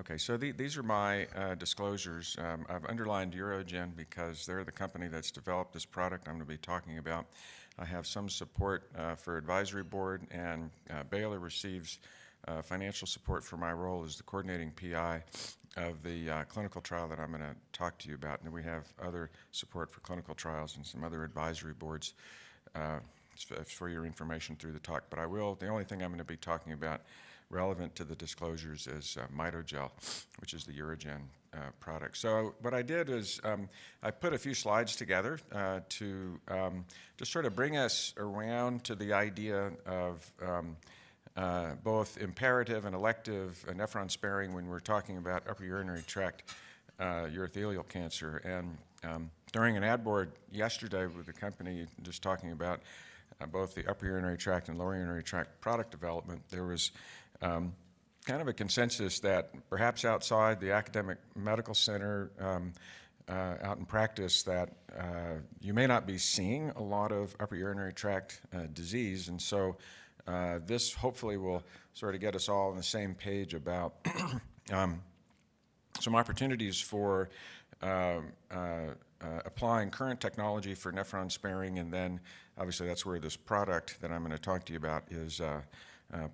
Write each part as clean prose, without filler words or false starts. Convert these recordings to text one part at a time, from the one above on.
Okay, so these are my disclosures. I've underlined Urogen because they're the company that's developed this product I'm going to be talking about. I have some support for advisory board, and Baylor receives financial support for my role as the coordinating PI of the clinical trial that I'm going to talk to you about. And we have other support for clinical trials and some other advisory boards for your information through the talk. But the only thing I'm going to be talking about relevant to the disclosures is MitoGel, which is the Urogen product. So what I did is I put a few slides together to just sort of bring us around to the idea of both imperative and elective nephron-sparing when we're talking about upper urinary tract urothelial cancer. And during an ad board yesterday with the company just talking about both the upper urinary tract and lower urinary tract product development, there was kind of a consensus that perhaps outside the academic medical center, out in practice, that you may not be seeing a lot of upper urinary tract disease. And so this hopefully will sort of get us all on the same page about some opportunities for applying current technology for nephron sparing, and then obviously that's where this product that I'm going to talk to you about is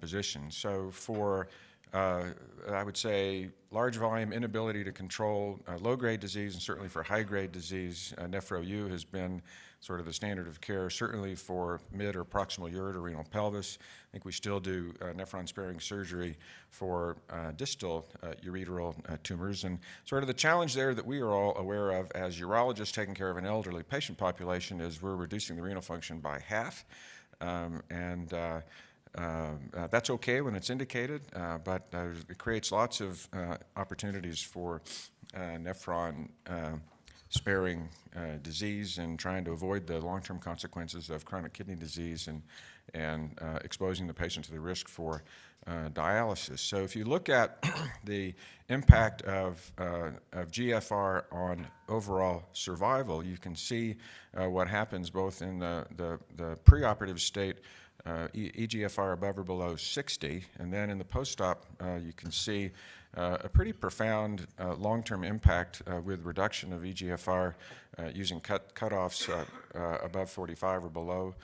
positioned. So for, I would say, large volume inability to control low-grade disease, and certainly for high-grade disease, nephro-U has been sort of the standard of care, certainly for mid or proximal ureteral pelvis. I think we still do nephron-sparing surgery for distal ureteral tumors. And sort of the challenge there that we are all aware of as urologists taking care of an elderly patient population is we're reducing the renal function by half. That's okay when it's indicated, but it creates lots of opportunities for nephron sparing disease and trying to avoid the long-term consequences of chronic kidney disease and exposing the patient to the risk for dialysis. So if you look at the impact of GFR on overall survival, you can see what happens both in the preoperative state, eGFR above or below 60, and then in the post-op you can see a pretty profound long-term impact with reduction of eGFR using cutoffs above 45 or below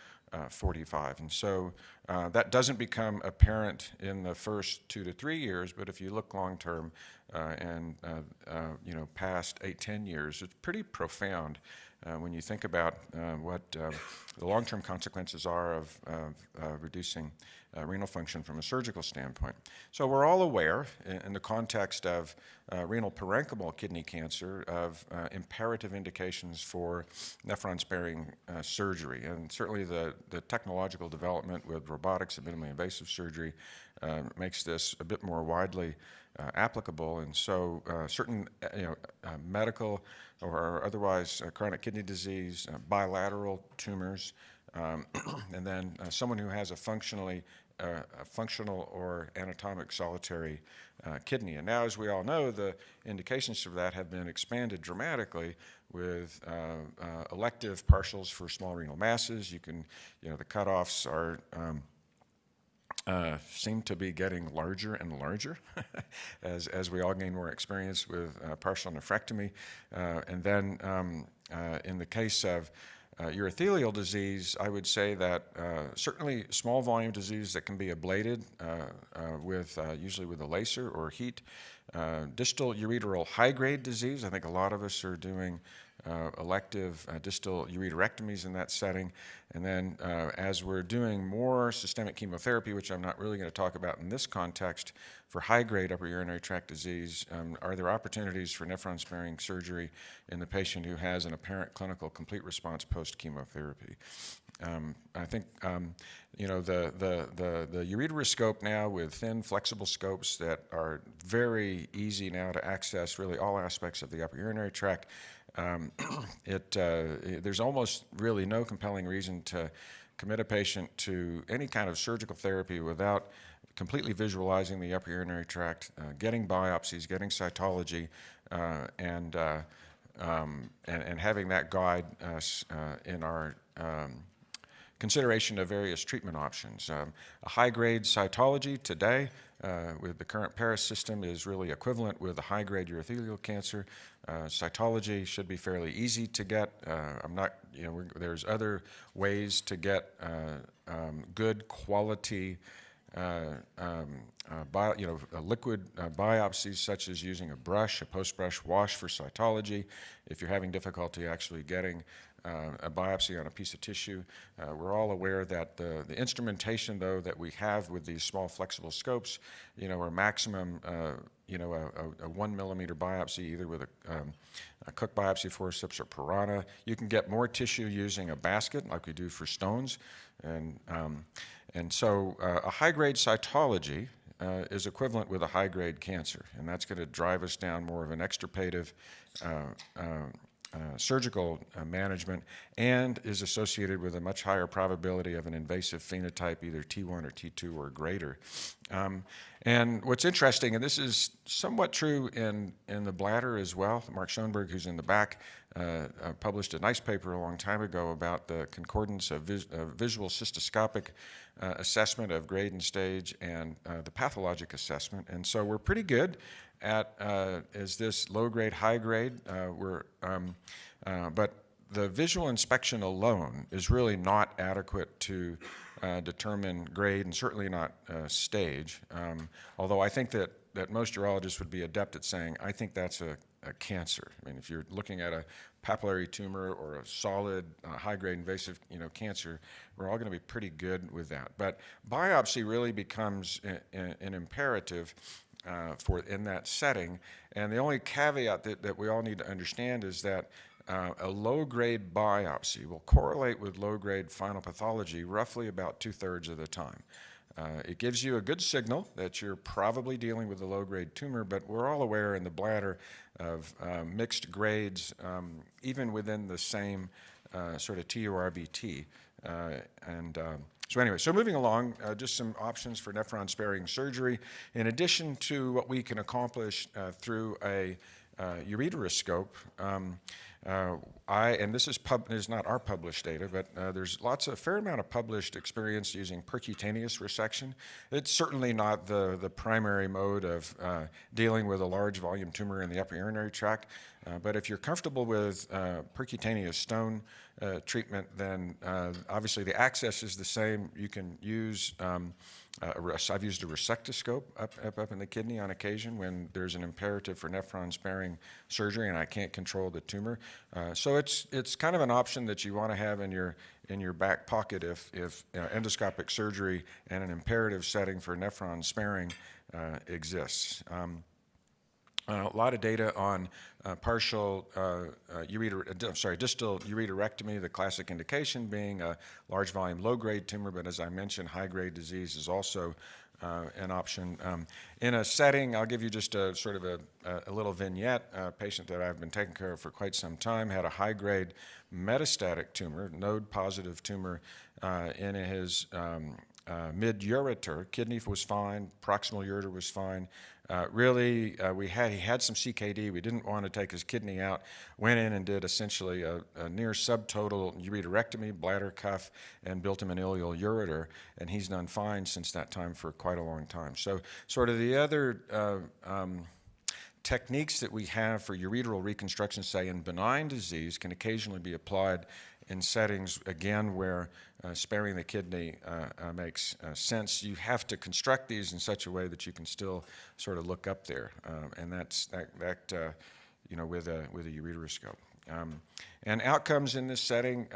45. And so that doesn't become apparent in the first 2 to 3 years, but if you look long-term and past 8-10 years, it's pretty profound when you think about what the long-term consequences are of reducing renal function from a surgical standpoint. So we're all aware, in the context of renal parenchymal kidney cancer, of imperative indications for nephron-sparing surgery. And certainly the technological development with robotics and minimally invasive surgery makes this a bit more widely applicable. And so certain medical or otherwise chronic kidney disease, bilateral tumors, and then someone who has a functional or anatomic solitary kidney. And now, as we all know, the indications for that have been expanded dramatically with elective partials for small renal masses. You can, the cutoffs are seem to be getting larger and larger as we all gain more experience with partial nephrectomy. And then in the case of urothelial disease, I would say that certainly small volume disease that can be ablated usually with a laser or heat. Distal ureteral high-grade disease, I think a lot of us are doing elective distal ureterectomies in that setting. And then as we're doing more systemic chemotherapy, which I'm not really going to talk about in this context, for high-grade upper urinary tract disease, are there opportunities for nephron-sparing surgery in the patient who has an apparent clinical complete response post-chemotherapy? I think the ureteroscope now with thin flexible scopes that are very easy now to access really all aspects of the upper urinary tract. There's almost really no compelling reason to commit a patient to any kind of surgical therapy without completely visualizing the upper urinary tract, getting biopsies, getting cytology, and having that guide us in our consideration of various treatment options. A high-grade cytology today with the current Paris system is really equivalent with a high-grade urothelial cancer. Cytology should be fairly easy to get. There's other ways to get good quality liquid biopsies, such as using a brush, a post-brush wash for cytology. If you're having difficulty actually getting a biopsy on a piece of tissue, we're all aware that the instrumentation, though, that we have with these small flexible scopes, are maximum, a 1 millimeter biopsy, either with a Cook biopsy forceps or piranha. You can get more tissue using a basket, like we do for stones, and so a high-grade cytology is equivalent with a high-grade cancer, and that's going to drive us down more of an extirpative surgical management, and is associated with a much higher probability of an invasive phenotype, either T1 or T2 or greater. And what's interesting, and this is somewhat true in the bladder as well, Mark Schoenberg, who's in the back, published a nice paper a long time ago about the concordance of visual cystoscopic assessment of grade and stage and the pathologic assessment. And so we're pretty good at is this low grade, high grade. But the visual inspection alone is really not adequate to determine grade, and certainly not stage. Although I think that most urologists would be adept at saying, I think that's a cancer. I mean, if you're looking at a papillary tumor or a solid high-grade invasive cancer, we're all going to be pretty good with that. But biopsy really becomes an imperative in that setting. And the only caveat that we all need to understand is that a low-grade biopsy will correlate with low-grade final pathology roughly about 2/3 of the time. It gives you a good signal that you're probably dealing with a low-grade tumor, but we're all aware in the bladder of mixed grades, even within the same sort of TURBT. So moving along, just some options for nephron-sparing surgery. In addition to what we can accomplish through a ureteroscope, and this is not our published data, but there's a fair amount of published experience using percutaneous resection. It's certainly not the primary mode of dealing with a large volume tumor in the upper urinary tract, but if you're comfortable with percutaneous stone treatment, then obviously the access is the same. You can use I've used a resectoscope up in the kidney on occasion when there's an imperative for nephron-sparing surgery and I can't control the tumor. So it's kind of an option that you want to have in your back pocket if endoscopic surgery and an imperative setting for nephron-sparing exists. A lot of data on distal ureterectomy, the classic indication being a large volume low-grade tumor, but as I mentioned, high-grade disease is also an option. In a setting, I'll give you just a sort of a little vignette. A patient that I've been taking care of for quite some time had a high-grade metastatic tumor, node-positive tumor in his mid-ureter. Kidney was fine, proximal ureter was fine. He had some CKD. We didn't want to take his kidney out. Went in and did essentially a near subtotal ureterectomy, bladder cuff, and built him an ileal ureter, and he's done fine since that time for quite a long time. So sort of the other techniques that we have for ureteral reconstruction, say in benign disease, can occasionally be applied in settings, again, where sparing the kidney makes sense. You have to construct these in such a way that you can still sort of look up there, and that's with a ureteroscope. And outcomes in this setting,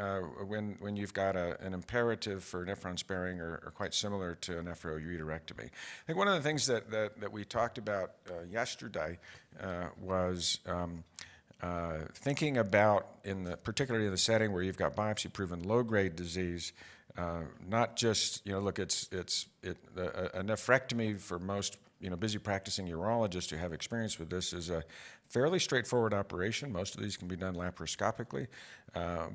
when you've got an imperative for nephron sparing, are quite similar to a nephroureterectomy. I think one of the things that we talked about yesterday was thinking about, particularly in the setting where you've got biopsy-proven low-grade disease, not just, a nephrectomy for most, busy practicing urologists who have experience with this is a fairly straightforward operation. Most of these can be done laparoscopically,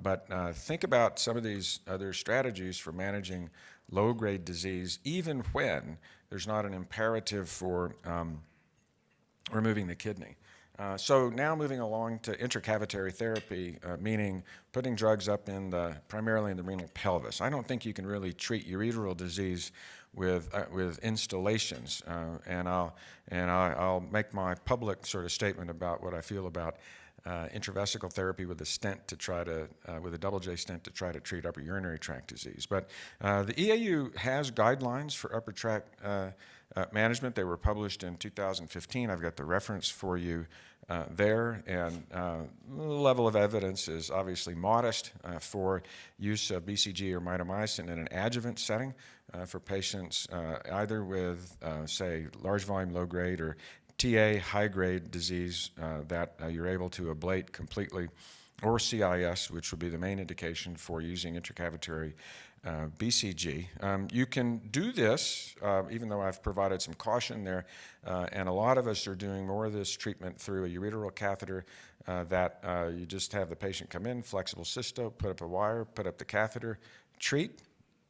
but think about some of these other strategies for managing low-grade disease, even when there's not an imperative for removing the kidney. So now moving along to intracavitary therapy, meaning putting drugs up primarily in the renal pelvis. I don't think you can really treat ureteral disease with installations, and I'll make my public sort of statement about what I feel about intravesical therapy with a stent to try to, with a double J stent to try to treat upper urinary tract disease. But the EAU has guidelines for upper tract management. They were published in 2015. I've got the reference for you there, and the level of evidence is obviously modest for use of BCG or mitomycin in an adjuvant setting for patients either with, say, large volume, low grade, or TA, high-grade disease that you're able to ablate completely, or CIS, which would be the main indication for using intracavitary BCG. You can do this, even though I've provided some caution there, and a lot of us are doing more of this treatment through a ureteral catheter that you just have the patient come in, flexible cysto, put up a wire, put up the catheter, treat.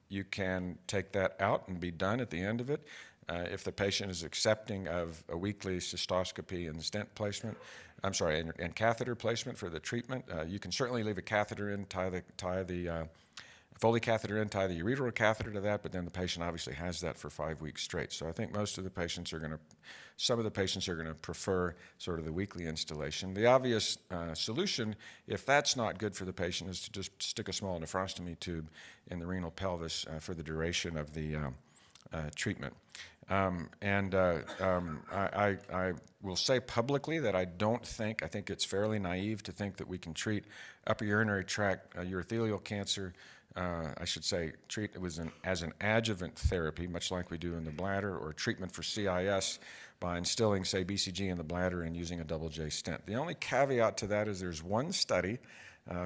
You can take that out and be done at the end of it. If the patient is accepting of a weekly cystoscopy and stent placement, and catheter placement for the treatment, you can certainly leave a catheter in, tie the Foley catheter in, tie the ureteral catheter to that, but then the patient obviously has that for 5 weeks straight. So I think some of the patients are going to prefer sort of the weekly installation. The obvious solution, if that's not good for the patient, is to just stick a small nephrostomy tube in the renal pelvis for the duration of the treatment. I will say publicly that I think it's fairly naive to think that we can treat upper urinary tract urothelial cancer, treat it as an adjuvant therapy, much like we do in the bladder, or treatment for CIS by instilling, say, BCG in the bladder and using a double J stent. The only caveat to that is there's one study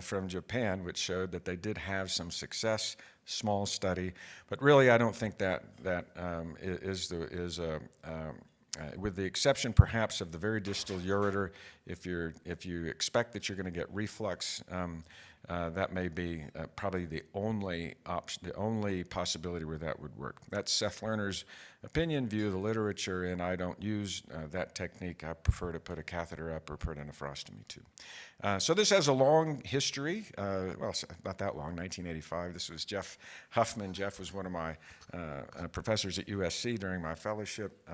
from Japan which showed that they did have some success, small study, but really I don't think that with the exception perhaps of the very distal ureter, if you expect that you're going to get reflux, that may be probably the only possibility where that would work. That's Seth Lerner's opinion, view of the literature, and I don't use that technique. I prefer to put a catheter up or put a nephrostomy tube. So this has a long history, well, not that long, 1985. This was Jeff Huffman. Jeff was one of my professors at USC during my fellowship,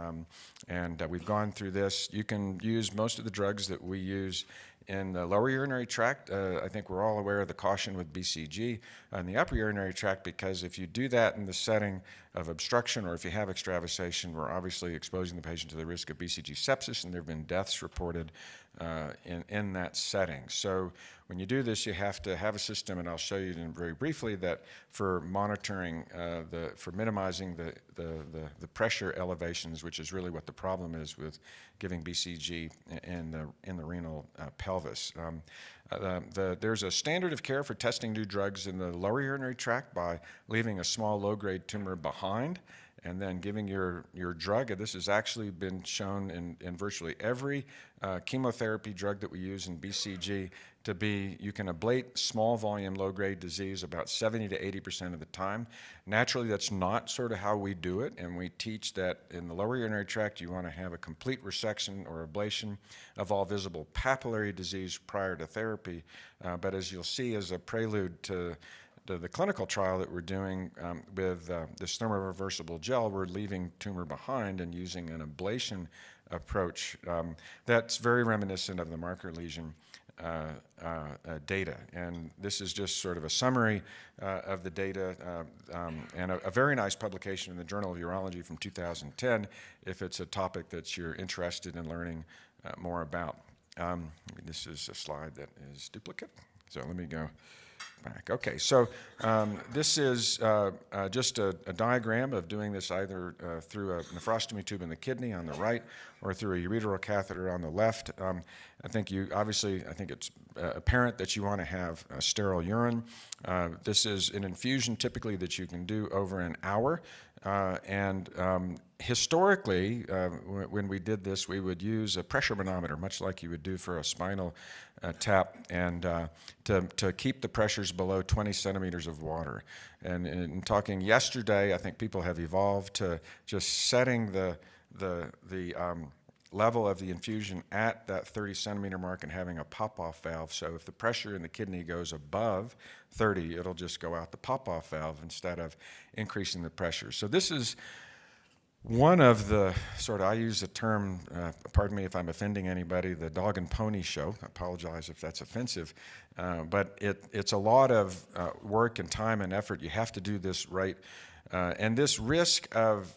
and we've gone through this. You can use most of the drugs that we use in the lower urinary tract. I think we're all aware of the caution with BCG in the upper urinary tract, because if you do that in the setting of obstruction or if you have extravasation, we're obviously exposing the patient to the risk of BCG sepsis, and there have been deaths reported in that setting. So when you do this, you have to have a system, and I'll show you very briefly that for monitoring, for minimizing the pressure elevations, which is really what the problem is with giving BCG in the renal pelvis. There's a standard of care for testing new drugs in the lower urinary tract by leaving a small low-grade tumor behind and then giving your drug. And this has actually been shown in virtually every chemotherapy drug that we use in BCG to be, you can ablate small volume low-grade disease about 70 to 80% of the time. Naturally, that's not sort of how we do it, and we teach that in the lower urinary tract you want to have a complete resection or ablation of all visible papillary disease prior to therapy. But as you'll see as a prelude to the clinical trial that we're doing with this thermoreversible gel, we're leaving tumor behind and using an ablation approach that's very reminiscent of the marker lesion data. And this is just sort of a summary of the data and a very nice publication in the Journal of Urology from 2010 if it's a topic that you're interested in learning more about. This is a slide that is duplicate, so let me go back. Okay, so this is just a diagram of doing this either through a nephrostomy tube in the kidney on the right or through a ureteral catheter on the left. I think it's apparent that you want to have sterile urine. This is an infusion typically that you can do over an hour. Historically, when we did this, we would use a pressure manometer, much like you would do for a spinal tap, and to keep the pressures below 20 centimeters of water. And in talking yesterday, I think people have evolved to just setting the level of the infusion at that 30 centimeter mark and having a pop-off valve. So if the pressure in the kidney goes above 30, it'll just go out the pop-off valve instead of increasing the pressure. So this is one of the I use the term, pardon me if I'm offending anybody, the dog and pony show. I apologize if that's offensive. But it's a lot of work and time and effort. You have to do this right. And this risk of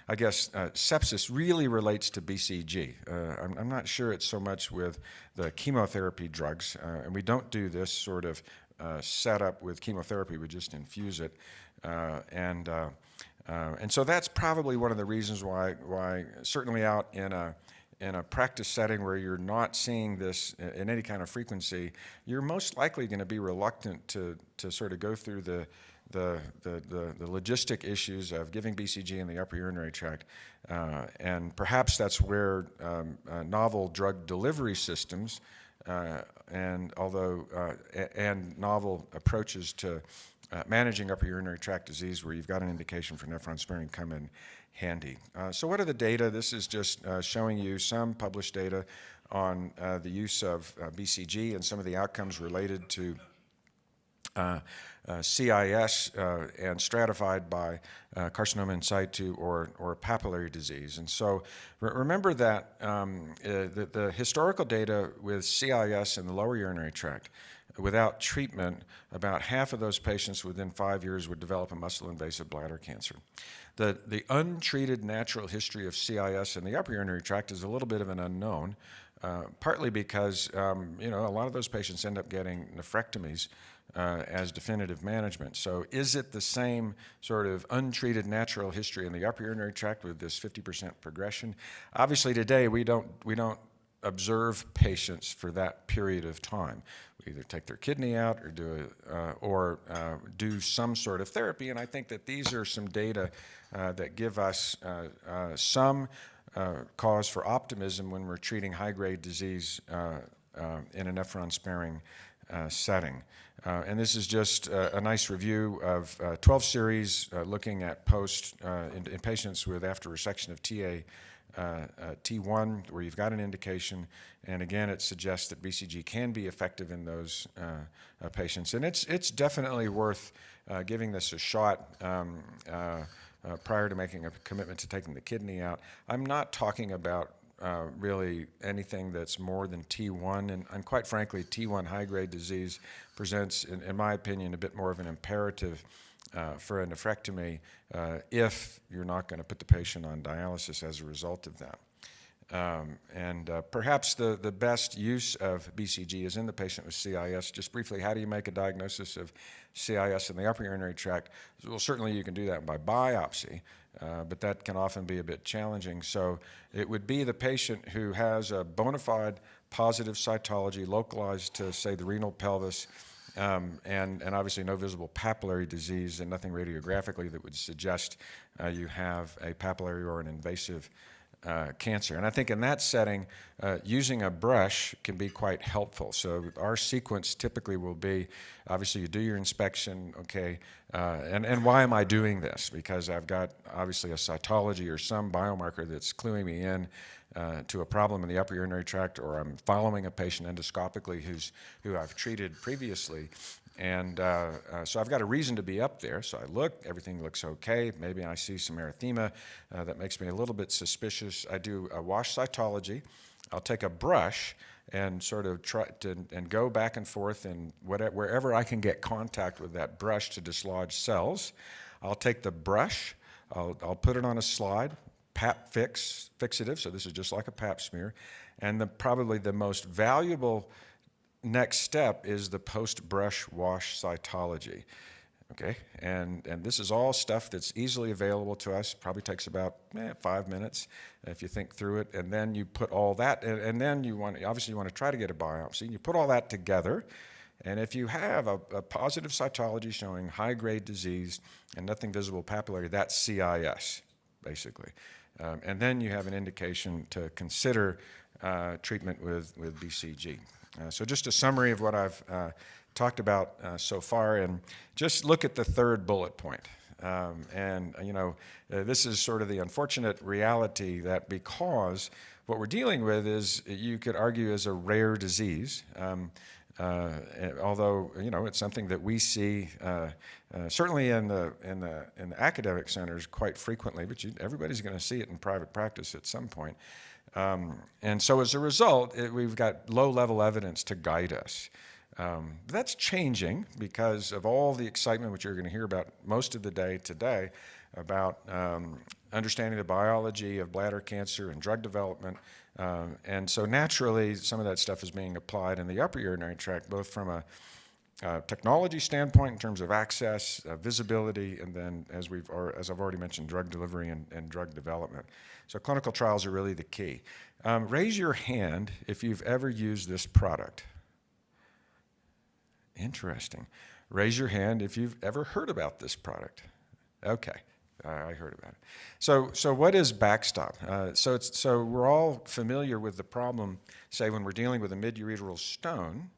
sepsis really relates to BCG. I'm not sure it's so much with the chemotherapy drugs. And we don't do this sort of setup with chemotherapy. We just infuse it. And so that's probably one of the reasons why certainly out in a practice setting where you're not seeing this in any kind of frequency, you're most likely going to be reluctant to sort of go through the logistic issues of giving BCG in the upper urinary tract. And perhaps that's where novel drug delivery systems and novel approaches to managing upper urinary tract disease where you've got an indication for nephron-sparing come in handy. So what are the data? This is just showing you some published data on the use of BCG and some of the outcomes related to CIS and stratified by carcinoma in situ or papillary disease. And so remember that the historical data with CIS in the lower urinary tract, without treatment, about half of those patients within 5 years would develop a muscle-invasive bladder cancer. The untreated natural history of CIS in the upper urinary tract is a little bit of an unknown, partly because a lot of those patients end up getting nephrectomies as definitive management. So is it the same sort of untreated natural history in the upper urinary tract with this 50% progression? Obviously today we don't observe patients for that period of time. We either take their kidney out or do some sort of therapy, and I think that these are some data that give us some cause for optimism when we're treating high-grade disease in a nephron-sparing setting. And this is just a nice review of 12 series looking at in patients with after resection of T1, where you've got an indication, and again, it suggests that BCG can be effective in those patients. And it's definitely worth giving this a shot prior to making a commitment to taking the kidney out. I'm not talking about really anything that's more than T1, and quite frankly, T1 high-grade disease presents, in my opinion, a bit more of an imperative for a nephrectomy if you're not going to put the patient on dialysis as a result of that. Perhaps the best use of BCG is in the patient with CIS. Just briefly, how do you make a diagnosis of CIS in the upper urinary tract? Well, certainly you can do that by biopsy, but that can often be a bit challenging. So it would be the patient who has a bona fide positive cytology localized to, say, the renal pelvis, and obviously no visible papillary disease and nothing radiographically that would suggest you have a papillary or an invasive cancer. And I think in that setting, using a brush can be quite helpful. So our sequence typically will be, obviously you do your inspection, okay, and why am I doing this? Because I've got obviously a cytology or some biomarker that's cluing me in to a problem in the upper urinary tract, or I'm following a patient endoscopically who I've treated previously. And so I've got a reason to be up there. So I look, everything looks okay. Maybe I see some erythema that makes me a little bit suspicious. I do a wash cytology. I'll take a brush and sort of try to and go back and forth and wherever I can get contact with that brush to dislodge cells. I'll take the brush, I'll put it on a slide, pap fixative, so this is just like a pap smear, and probably the most valuable next step is the post-brush wash cytology, okay? And this is all stuff that's easily available to us, probably takes about 5 minutes if you think through it, and then you put all that, and then you want to try to get a biopsy. You put all that together, and if you have a positive cytology showing high-grade disease and nothing visible papillary, that's CIS, basically. And then you have an indication to consider treatment with BCG. So just a summary of what I've talked about so far, and just look at the third bullet point. This is sort of the unfortunate reality that because what we're dealing with is, you could argue, is a rare disease. Although it's something that we see certainly in the academic centers quite frequently, but everybody's going to see it in private practice at some point. And so as a result, we've got low-level evidence to guide us. That's changing because of all the excitement, which you're going to hear about most of the day today, about understanding the biology of bladder cancer and drug development. And so naturally, some of that stuff is being applied in the upper urinary tract, both from a technology standpoint in terms of access, visibility, and then, as I've already mentioned, drug delivery and drug development. So clinical trials are really the key. Raise your hand if you've ever used this product. Interesting. Raise your hand if you've ever heard about this product. Okay. I heard about it. So what is backstop? So we're all familiar with the problem, say, when we're dealing with a mid-ureteral stone,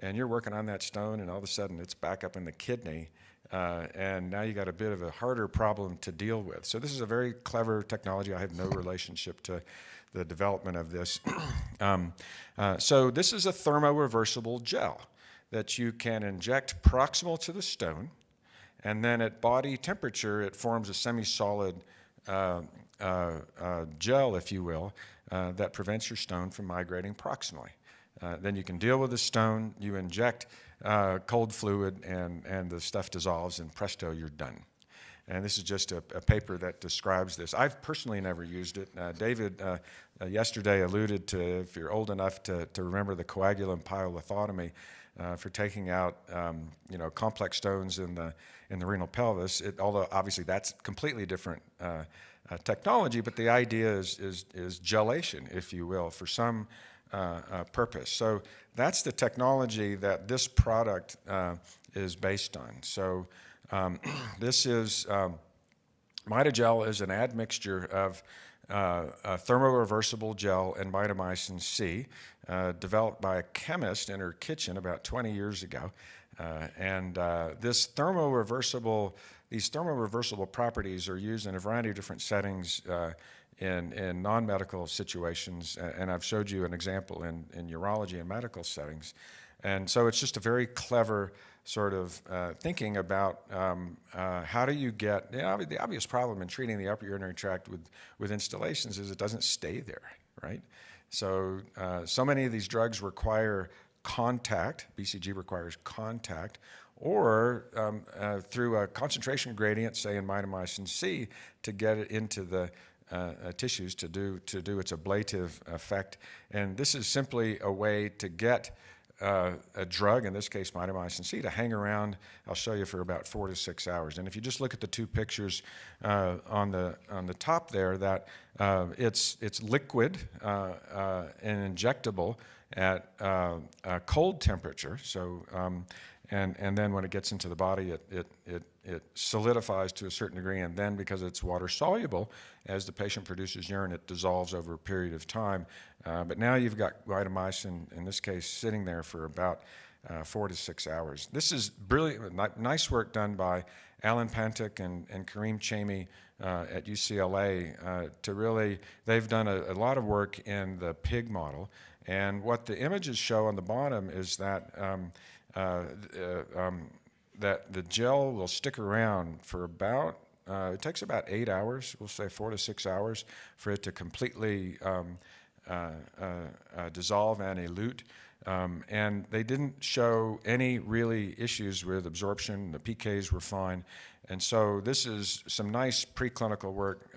and you're working on that stone, and all of a sudden it's back up in the kidney, and now you got a bit of a harder problem to deal with. So this is a very clever technology. I have no relationship to the development of this. So this is a thermoreversible gel that you can inject proximal to the stone, and then at body temperature, it forms a semi-solid gel, if you will, that prevents your stone from migrating proximally. Then you can deal with the stone, you inject cold fluid, and the stuff dissolves, and presto, you're done. And this is just a paper that describes this. I've personally never used it. David yesterday alluded to, if you're old enough to remember the coagulum pyelothotomy, for taking out complex stones in the renal pelvis. Although obviously that's completely different technology, but the idea is gelation, if you will, for some purpose. So that's the technology that this product is based on. So this is MitoGel is an admixture of thermoreversible gel and Mitomycin C, developed by a chemist in her kitchen about 20 years ago. These thermoreversible properties are used in a variety of different settings in non-medical situations, and I've showed you an example in urology and medical settings. And so it's just a very clever sort of thinking about how do you get, the obvious problem in treating the upper urinary tract with installations is it doesn't stay there, right? So many of these drugs require contact, BCG requires contact, or through a concentration gradient, say in Mitomycin C, to get it into the tissues to do its ablative effect. And this is simply a way to get a drug, in this case Mitomycin C, to hang around, I'll show you, for about 4 to 6 hours. And if you just look at the two pictures on the top there, that it's liquid and injectable at a cold temperature. So and then when it gets into the body, it solidifies to a certain degree, and then because it's water soluble, as the patient produces urine, it dissolves over a period of time. But now you've got mitomycin, in this case, sitting there for about 4 to 6 hours. This is brilliant, nice work done by Alan Pantic and Kareem Chamey at UCLA they've done a lot of work in the pig model. And what the images show on the bottom is that that the gel will stick around for about, it takes about 8 hours, we'll say 4 to 6 hours, for it to completely dissolve and elute. And they didn't show any really issues with absorption. The PKs were fine. And so this is some nice preclinical work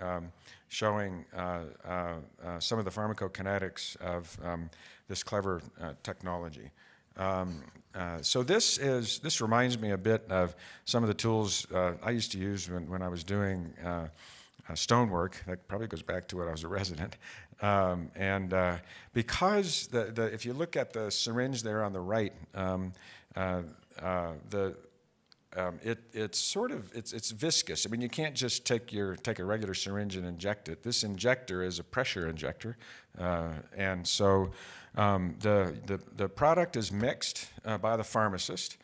showing some of the pharmacokinetics of this clever technology. So this reminds me a bit of some of the tools I used to use when I was doing stonework. That probably goes back to when I was a resident. Because if you look at the syringe there on the right, it's viscous. I mean, you can't just take a regular syringe and inject it. This injector is a pressure injector, and so the product is mixed by the pharmacist.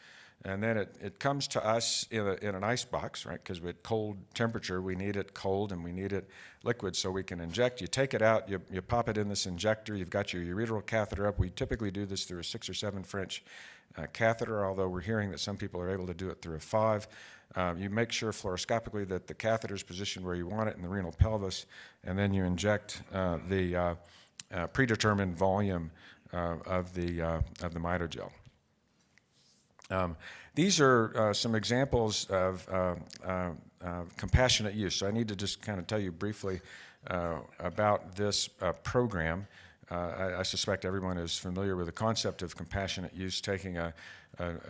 and then it comes to us in an ice box, right? Because with cold temperature, we need it cold and we need it liquid so we can inject. You take it out, you pop it in this injector, you've got your ureteral catheter up. We typically do this through a 6 or 7 French catheter, although we're hearing that some people are able to do it through a 5. You make sure fluoroscopically that the catheter is positioned where you want it in the renal pelvis, and then you inject the predetermined volume of the MitoGel. These are some examples of compassionate use. So I need to just kind of tell you briefly about this program. I suspect everyone is familiar with the concept of compassionate use, taking a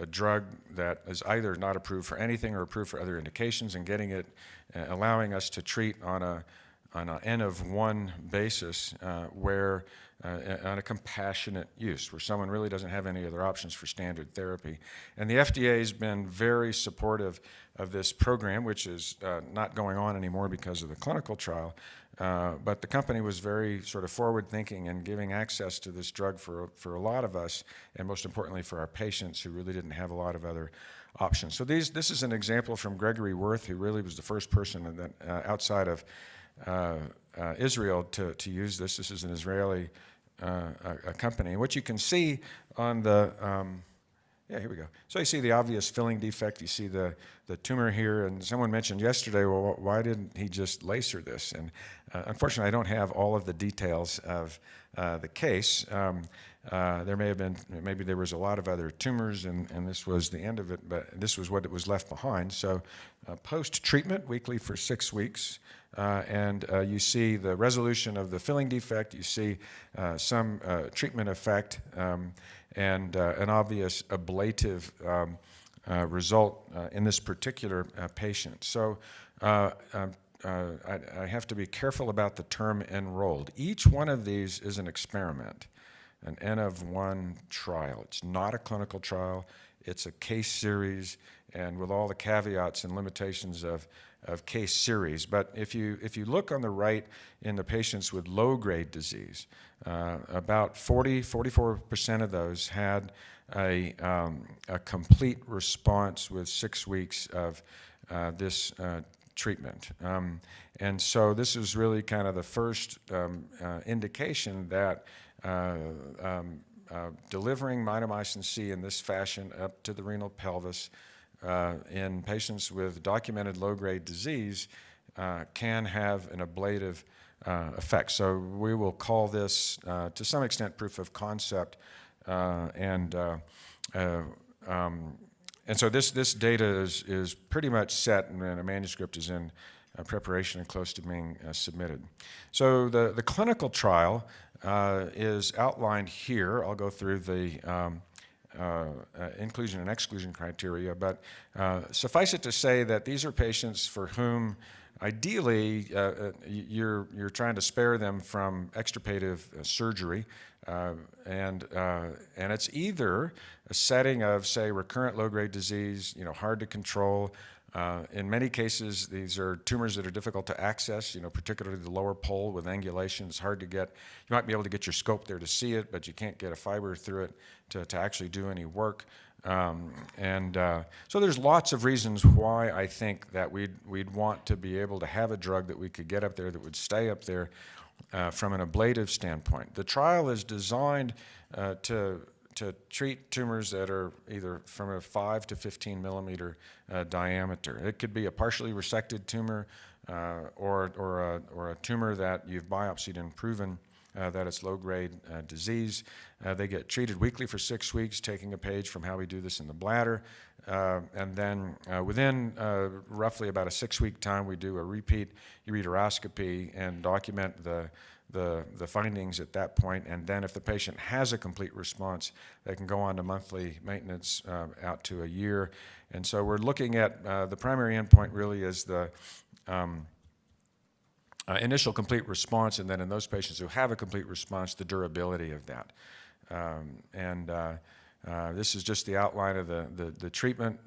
drug that is either not approved for anything or approved for other indications and getting it, allowing us to treat on an N of 1 basis where on a compassionate use, where someone really doesn't have any other options for standard therapy. And the FDA has been very supportive of this program, which is not going on anymore because of the clinical trial. But the company was very sort of forward-thinking and giving access to this drug for a lot of us, and most importantly for our patients who really didn't have a lot of other options. So this is an example from Gregory Wirth, who really was the first person that, outside of Israel to use this. This is an Israeli a company. And what you can see on the, yeah, here we go. So you see the obvious filling defect. You see the tumor here. And someone mentioned yesterday, well, why didn't he just laser this? And unfortunately, I don't have all of the details of the case. There may have been, maybe there was a lot of other tumors, and this was the end of it, but this was what was left behind. So post-treatment, weekly for 6 weeks, and you see the resolution of the filling defect, you see some treatment effect, and an obvious ablative result in this particular patient. So I have to be careful about the term enrolled. Each one of these is an experiment, an N of 1 trial. It's not a clinical trial. It's a case series, and with all the caveats and limitations of case series. But if you look on the right in the patients with low-grade disease, about 44% of those had a complete response with 6 weeks of this treatment. And so this is really kind of the first indication that delivering Mitomycin C in this fashion up to the renal pelvis in patients with documented low-grade disease can have an ablative effect. So we will call this, to some extent, proof of concept. And so this data is pretty much set, and a manuscript is in preparation and close to being submitted. So the clinical trial is outlined here. I'll go through the inclusion and exclusion criteria, but suffice it to say that these are patients for whom ideally you're trying to spare them from extirpative surgery, and it's either a setting of, say, recurrent low-grade disease, hard to control. In many cases, these are tumors that are difficult to access, particularly the lower pole with angulation. It's hard to get. You might be able to get your scope there to see it, but you can't get a fiber through it to actually do any work. So there's lots of reasons why I think that we'd want to be able to have a drug that we could get up there that would stay up there from an ablative standpoint. The trial is designed to treat tumors that are either from a 5 to 15 millimeter diameter. It could be a partially resected tumor or a tumor that you've biopsied and proven that it's low-grade disease. They get treated weekly for 6 weeks, taking a page from how we do this in the bladder. And then within roughly about a 6-week time, we do a repeat ureteroscopy and document the findings at that point. And then if the patient has a complete response, they can go on to monthly maintenance out to a year. And so we're looking at the primary endpoint really is the initial complete response, and then in those patients who have a complete response, the durability of that. This is just the outline of the treatment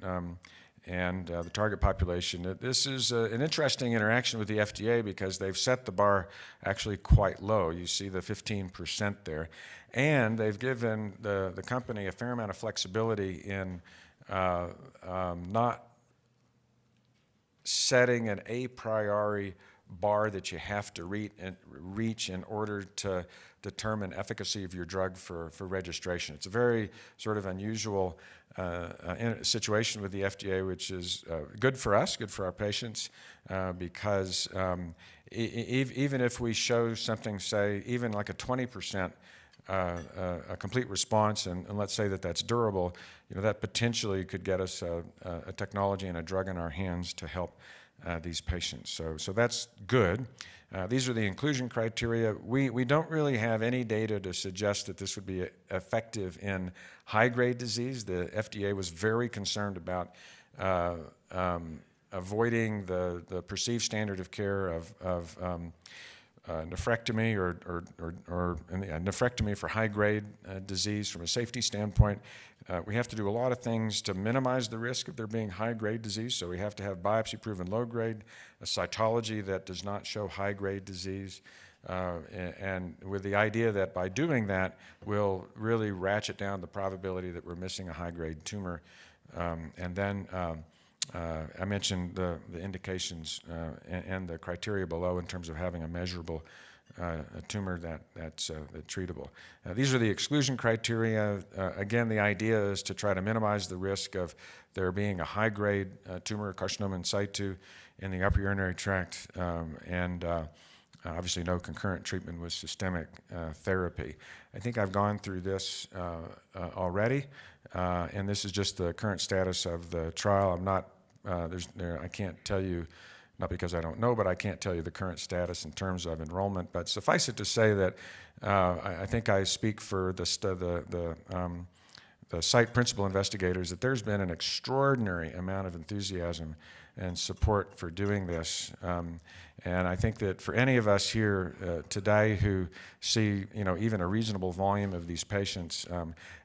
and the target population. This is an interesting interaction with the FDA because they've set the bar actually quite low. You see the 15% there. And they've given the company a fair amount of flexibility in not setting an a priori bar that you have to reach in order to determine efficacy of your drug for registration. It's a very sort of unusual situation with the FDA, which is good for us, good for our patients, because even if we show something, say, even like a 20% a complete response, and let's say that that's durable, that potentially could get us a technology and a drug in our hands to help these patients. So that's good. These are the inclusion criteria. We don't really have any data to suggest that this would be effective in high-grade disease. The FDA was very concerned about avoiding the perceived standard of care of nephrectomy or nephrectomy for high-grade disease from a safety standpoint. We have to do a lot of things to minimize the risk of there being high-grade disease, so we have to have biopsy-proven low-grade, a cytology that does not show high-grade disease, and with the idea that by doing that, we'll really ratchet down the probability that we're missing a high-grade tumor. And then I mentioned the indications and the criteria below in terms of having a measurable a tumor that's treatable. These are the exclusion criteria. Again, the idea is to try to minimize the risk of there being a high-grade tumor, carcinoma in situ, in the upper urinary tract, and obviously no concurrent treatment with systemic therapy. I think I've gone through this already, and this is just the current status of the trial. I'm not, I can't tell you, not because I don't know, but I can't tell you the current status in terms of enrollment. But suffice it to say that I think I speak for the site principal investigators that there's been an extraordinary amount of enthusiasm and support for doing this. And I think that for any of us here today who see, even a reasonable volume of these patients,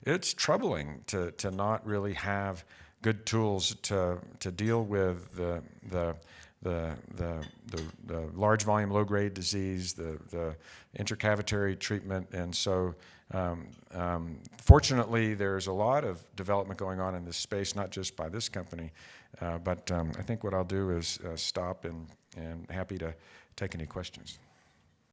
it's troubling to not really have good tools to deal with the large volume low grade disease, the intercavitary treatment. And so fortunately there's a lot of development going on in this space, not just by this company, but I think what I'll do is stop and happy to take any questions.